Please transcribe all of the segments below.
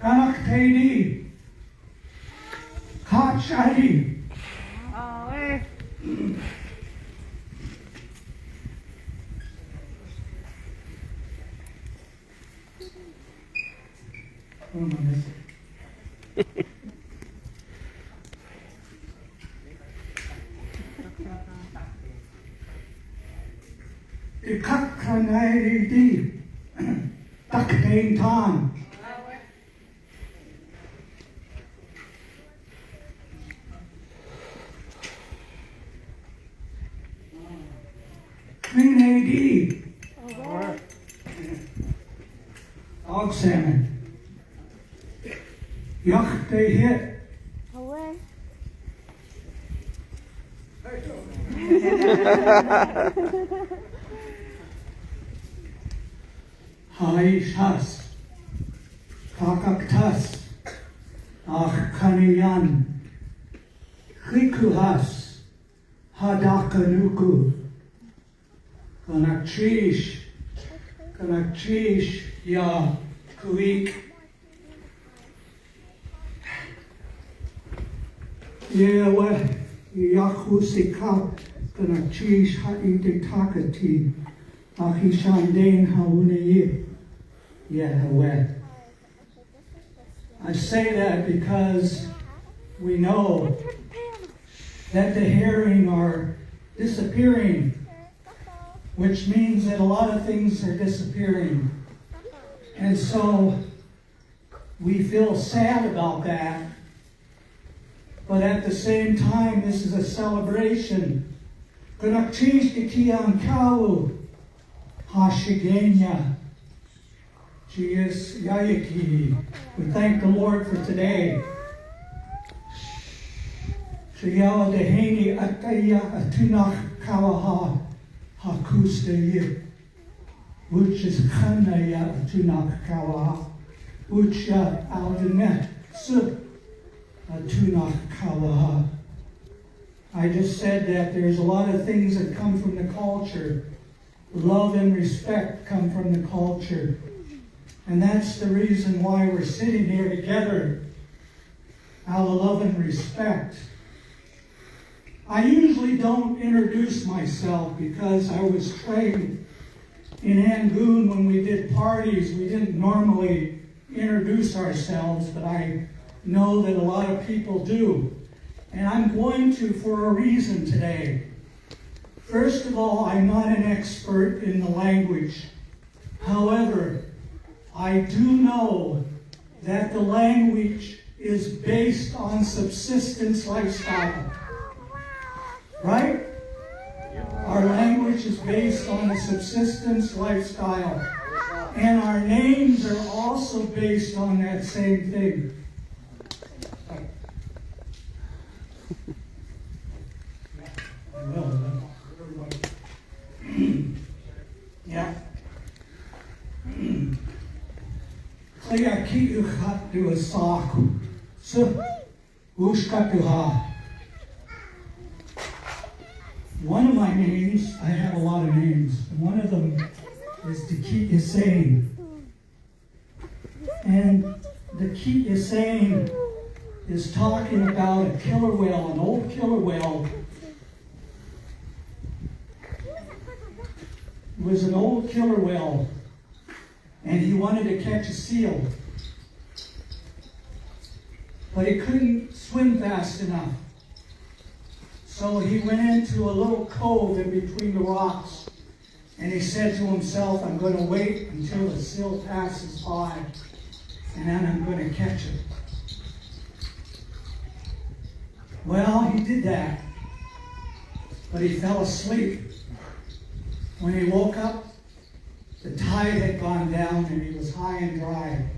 Kanaktedi. Kachadi. Ikakanairi taktain tan. Clean AD. Dog salmon. Yuck, they hit. Haishas. Kakaktas. Achkaniyan. Chikuhas. Hadakanuku. Kanakchish. Kanakchish. Yaaw Koo'eex. Yewe Yakusika Kanakchish Haitakati Ahishandain Hauneye Yahweh. I say that because we know that the herring are disappearing, which means that a lot of things are disappearing. And so we feel sad about that. But at the same time, this is a celebration. Kanakchish Kau Hashigenya. She is Yayaki. We thank the Lord for today. Shiyao Deheni Ataya Atunach Kawaha Hakustaye. Which is Kanaya Atunach Kawaha. Which Aldenet Sub. I just said that there's a lot of things that come from the culture. Love and respect come from the culture. And that's the reason why we're sitting here together. Out of love and respect. I usually don't introduce myself because I was trained in Angoon when we did parties. We didn't normally introduce ourselves, but I know that a lot of people do. And I'm going to for a reason today. First of all, I'm not an expert in the language. However, I do know that the language is based on subsistence lifestyle. Right? Our language is based on a subsistence lifestyle. And our names are also based on that same thing. Yeah. Kaya ki ukhat du asaku. So ushkatuha. One of my names, I have a lot of names. One of them is the Ki Isane. And the Ki Isane is talking about a killer whale, an old killer whale. It was an old killer whale, and he wanted to catch a seal. But he couldn't swim fast enough. So he went into a little cove in between the rocks, and he said to himself, I'm going to wait until the seal passes by, and then I'm going to catch it. Well, he did that, but he fell asleep. When he woke up, the tide had gone down and he was high and dry.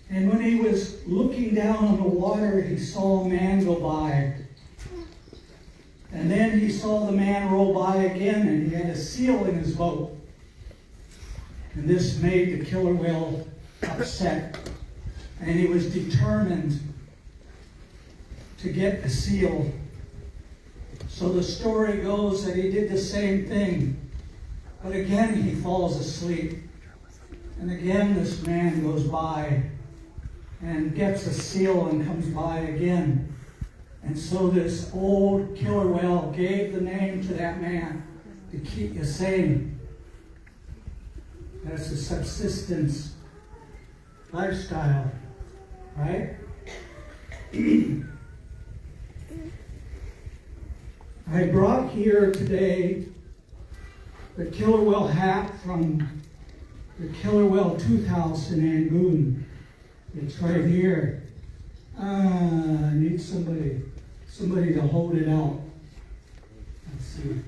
And when he was looking down on the water, he saw a man go by. And then he saw the man roll by again, and he had a seal in his boat. And this made the killer whale upset. And he was determined to get the seal. So the story goes that he did the same thing. But again, he falls asleep. And again, this man goes by and gets a seal and comes by again. And so this old killer whale gave the name to that man to keep you sane. That's a subsistence lifestyle, right? I brought here today the killer whale hat from the Killer Whale Tooth House in Angoon. It's right here. I need somebody to hold it out. Let's see.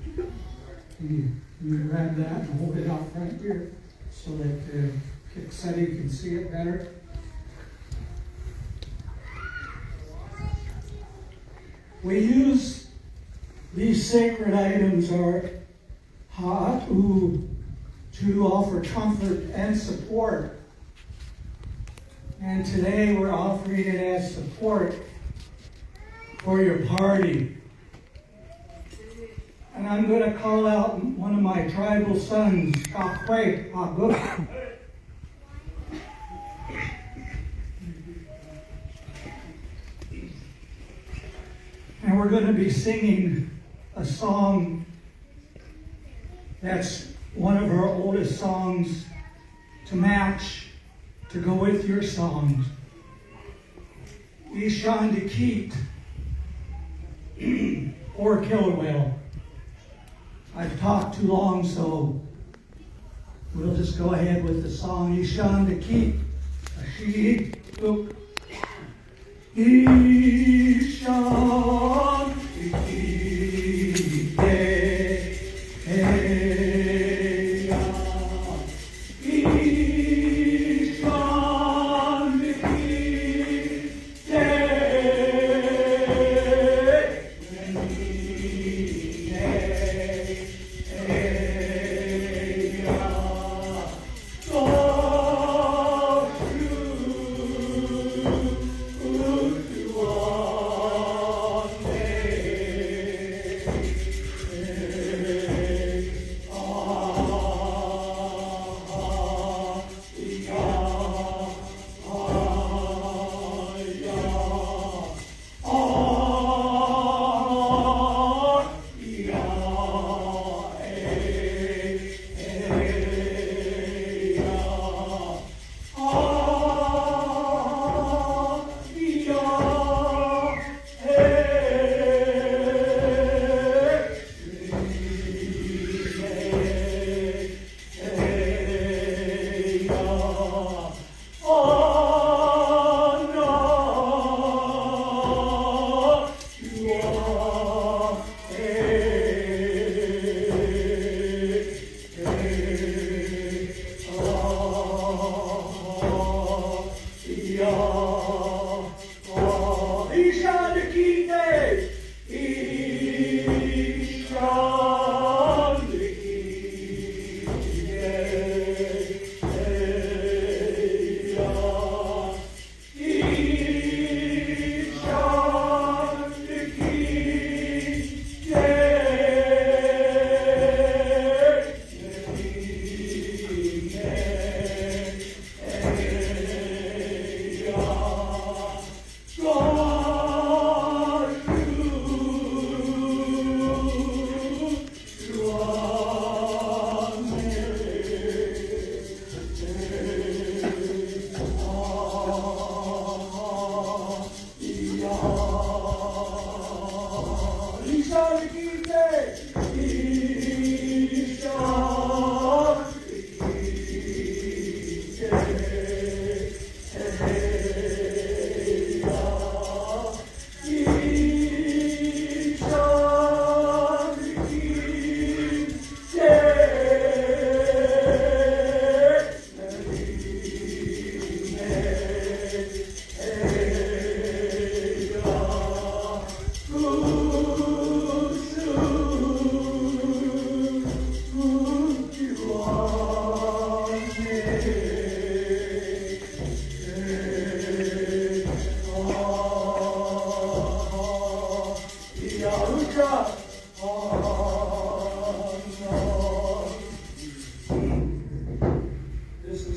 Can you grab that and hold it out right here so that Kixetti can see it better? We use these sacred items are ha'atu to offer comfort and support. And today we're offering it as support for your party. And I'm going to call out one of my tribal sons, Yaaw Koo'eex. And we're going to be singing a song that's one of our oldest songs to match, to go with your songs. Ishan Dekit, or killer whale. I've talked too long, so we'll just go ahead with the song. Ishan Dekit, Ashid, look. Ishan Dekit,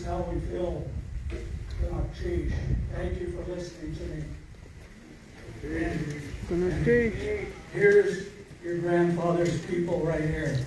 is how we feel. Geez, thank you for listening to me. And here's your grandfather's people right here.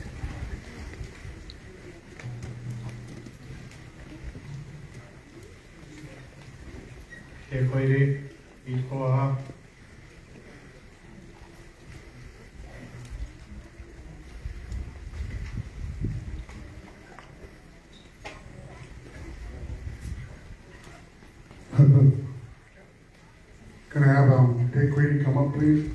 Can I have Take Queenie come up, please?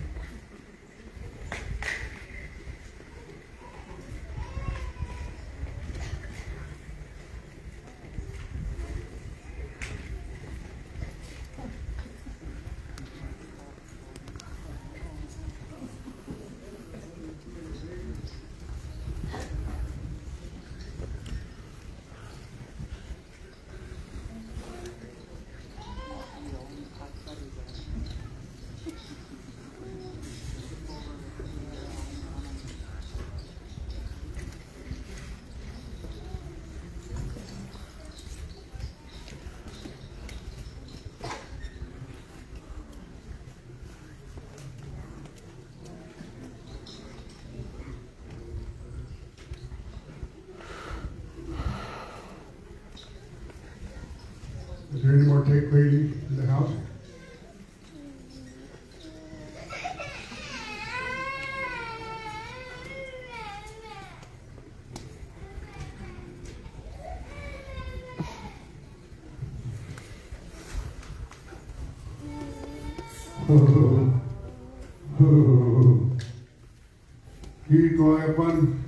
Is there any more Take Queenie in the house?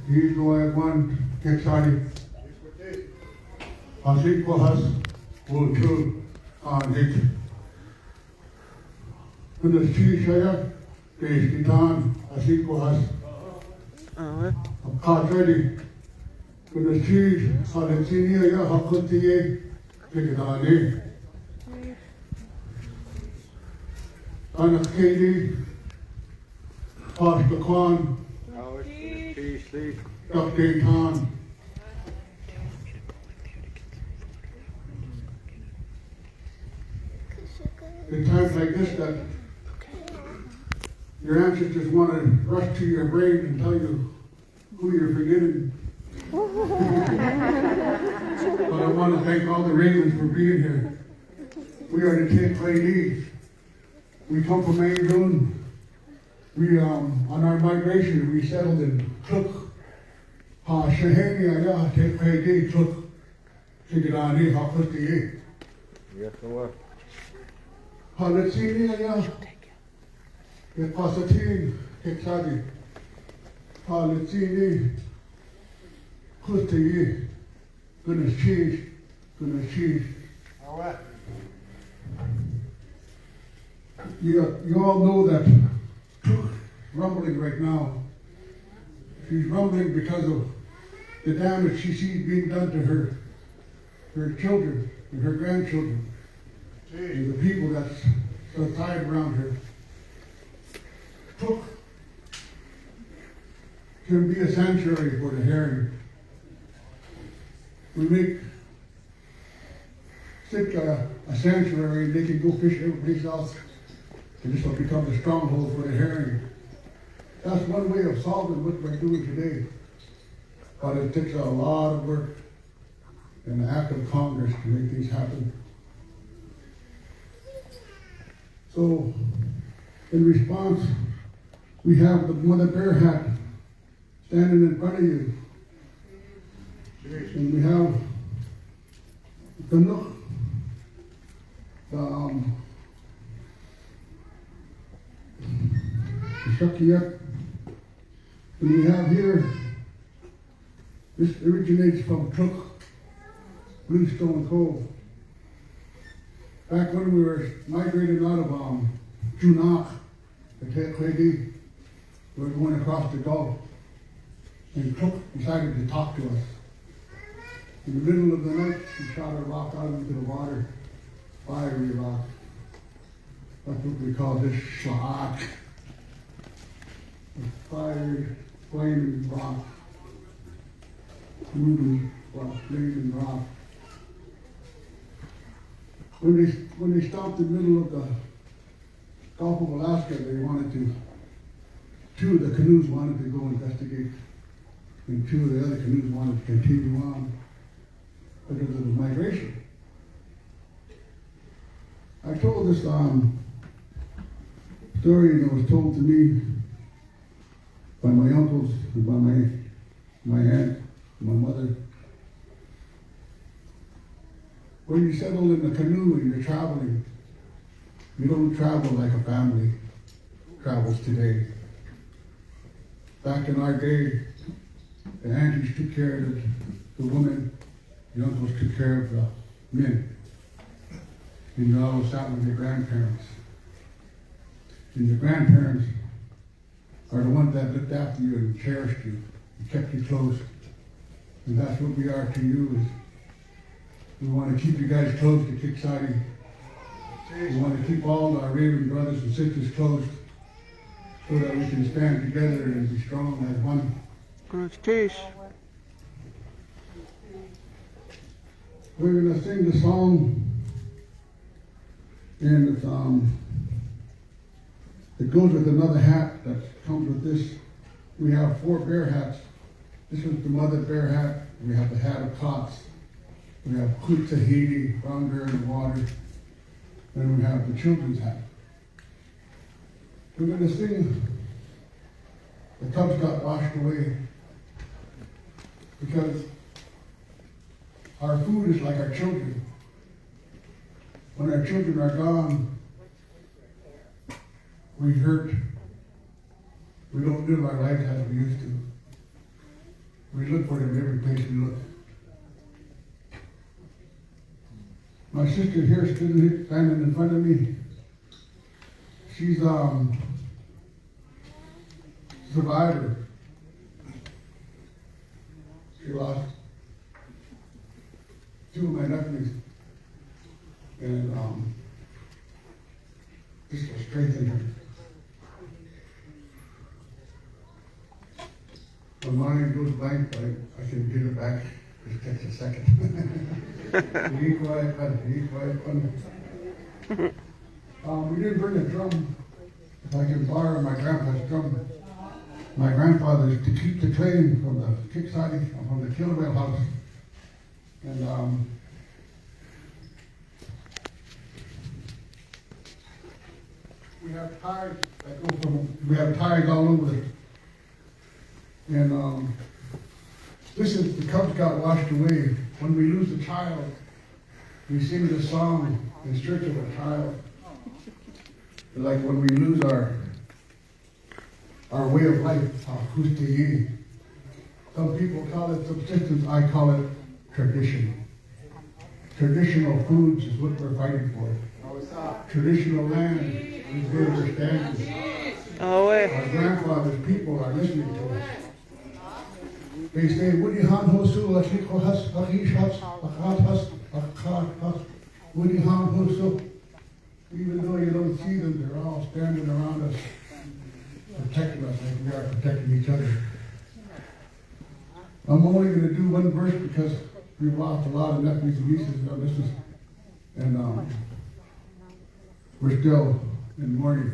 He's going one, Kexani. Asik Kohas, will two on it. When the tree shaya, there's the time, Asik Kohas. Ready. When the trees are the senior, ya Hakuti, take it on it. And Katie, past the Kwan, Dr. Tan. In times like this, that your ancestors want to rush to your brain and tell you who you're forgetting. But I want to thank all the Ravens for being here. We are the 10 Queenies. We come from Angoon. We, on our migration, we settled in Cook. Shahania, ya, 10 Queenie, Cook. Sigurani, Hakuti. Yes, sir. Halatsini, ya. Pasatin, Kexadi. Halatsini, Kuti. Gonna cheese. All right. You all know that Cook rumbling right now. She's rumbling because of the damage she sees being done to her children and her grandchildren. And the people that's so tied around her. Cook can be a sanctuary for the herring. We make Sitka a sanctuary and they can go fish everyplace else. And this will become the stronghold for the herring. That's one way of solving what we're doing today. But it takes a lot of work and the act of Congress to make things happen. So, in response, we have the Mother Bear hat standing in front of you. And we have the Nook, the Shakiyat. And we have here, this originates from Cook, Bluestone Cove. Back when we were migrating out of Junak, the Tequedi, we were going across the Gulf, and Cook decided to talk to us. In the middle of the night, he shot a rock out into the water, fiery rock. That's what we call this sha'ak. A fiery, flaming rock. Moving rock, flaming rock. when they stopped in the middle of the Gulf of Alaska, two of the canoes wanted to go investigate, and two of the other canoes wanted to continue on because of the migration. I told this story that was told to me by my uncles and by my aunt, my mother. When you settle in the canoe and you're traveling, you don't travel like a family travels today. Back in our day, the aunties took care of the women, the uncles took care of the men. And you all sat with your grandparents. And your grandparents are the ones that looked after you and cherished you and kept you close. And that's what we are to you. Is we want to keep you guys close to Koo'eex. We want to keep all our Raven brothers and sisters close so that we can stand together and be strong as one. We're going to sing the song, and it goes with another hat that comes with this. We have 4 bear hats. This is the mother bear hat. We have the hat of Cox. We have Koo'eex Tahiti, brown bear in the water. Then we have the children's hat. We're going to sing The Cubs Got Washed Away, because our food is like our children. When our children are gone, we hurt. We don't live our lives as we used to. We look for them every place we look. My sister here standing in front of me, she's a survivor. She lost 2 of my nephews, and this will strengthen her. My mind goes blank, but I can get it back. It takes a second. Be quiet, be quiet. We didn't bring a drum. If I can borrow my grandpa's drum. My grandfather's to keep the train from the Koo'eex, from the Killer Whale house. And we have ties that go from, we have ties all over it. And this is The Cubs Got Washed Away. When we lose a child, we sing this song in search of a child. Like when we lose our way of life, some people call it subsistence, I call it tradition. Traditional foods is what we're fighting for. Traditional land is where we're standing. Our grandfathers, people are listening to us. They say, Woody Han Hosu, Lashiko Hus, Hakish Hus, Akat Hus, Akat Hus, Woody Han Hosu. Even though you don't see them, they're all standing around us, protecting us like we are protecting each other. I'm only going to do one verse because we've lost a lot of nephews and nieces in our business. And we're still in mourning.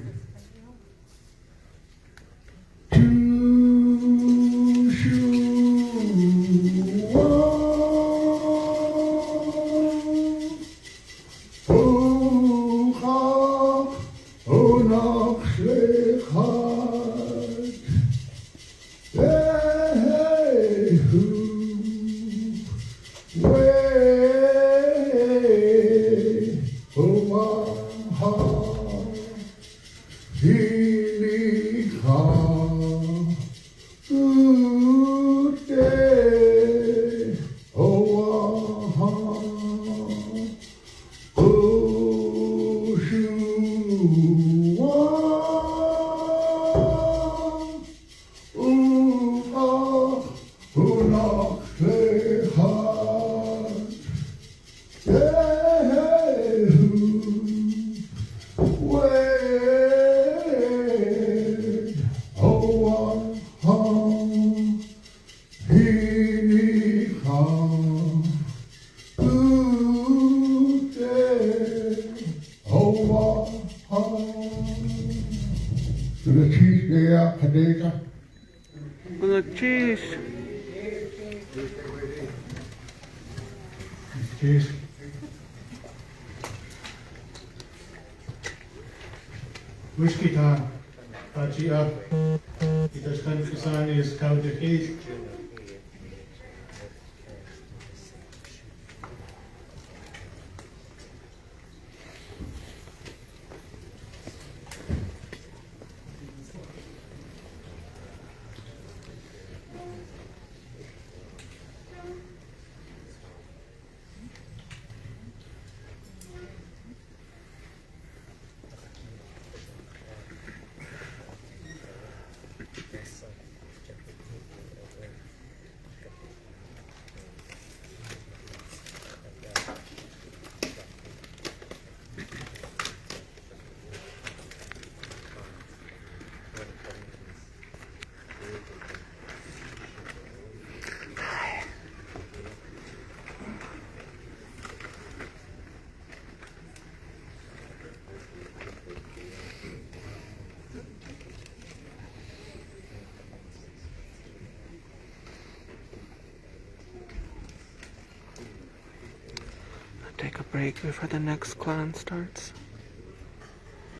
Yaaw Koo'eex. Look, cheese. Cheers. Whiskey time. Pachi up. Itas kan kisan is kauja keys. Take a break before the next clan starts.